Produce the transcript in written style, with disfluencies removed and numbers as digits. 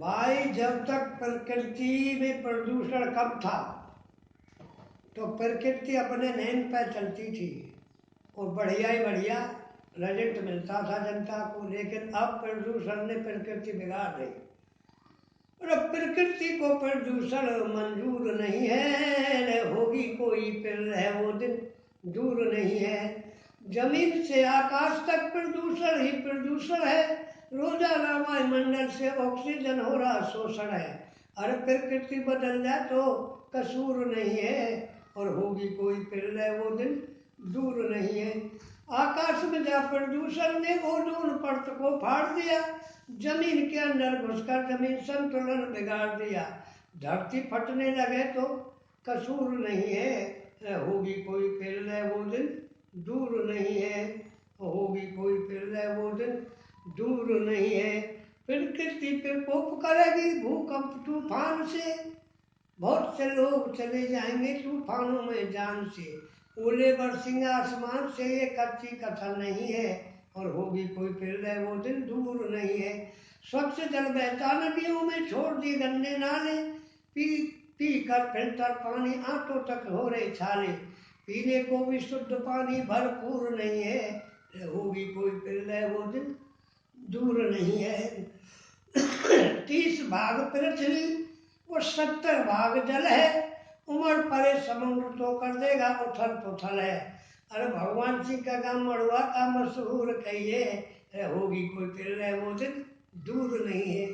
भाई जब तक प्रकृति में प्रदूषण कम था तो प्रकृति अपने नेम पर चलती थी और बढ़िया ही बढ़िया रिजल्ट मिलता था जनता को। लेकिन अब प्रदूषण ने प्रकृति बिगाड़ दी और अब प्रकृति को प्रदूषण मंजूर नहीं है। होगी कोई फिर है वो दिन दूर नहीं है। जमीन से आकाश तक प्रदूषण ही प्रदूषण है। रोजाना वायुमंडल से ऑक्सीजन हो रहा शोषण है। अरे प्रकृति बदल जाए तो कसूर नहीं है और होगी कोई प्रलय वो दिन दूर नहीं है। आकाश में जा प्रदूषण ने ओजोन परत को फाड़ दिया। जमीन के अंदर घुसकर जमीन संतुलन बिगाड़ दिया। धरती फटने लगे तो कसूर नहीं है। होगी कोई प्रलय वो दिन दूर नहीं है। होगी कोई प्रलय वो दिन दूर नहीं है। प्रकृति प्रकोप करेगी भूकंप तूफान से। बहुत से लोग चले जाएंगे तूफानों में जान से। ओले बरसेंगे आसमान से ये कच्ची कथा नहीं है और होगी कोई प्रलय वो दिन दूर नहीं है। स्वच्छ जल बहता नदियों में छोड़ दिए गंदे नाले। पी कर फिल्टर पानी आंखों तक हो रहे छाले। पीने को भी शुद्ध पानी भरपूर नहीं है। होगी कोई प्रलय वो दिन दूर नहीं है। 30 भाग पृथ्वी वो 70 भाग जल है। उमड़ पड़े समुद्र तो कर देगा उथल पुथल है। अरे भगवान सिंह का गांव मड़ुआ का मशहूर कहिए। होगी कोई प्रलय वो दिन दूर नहीं है।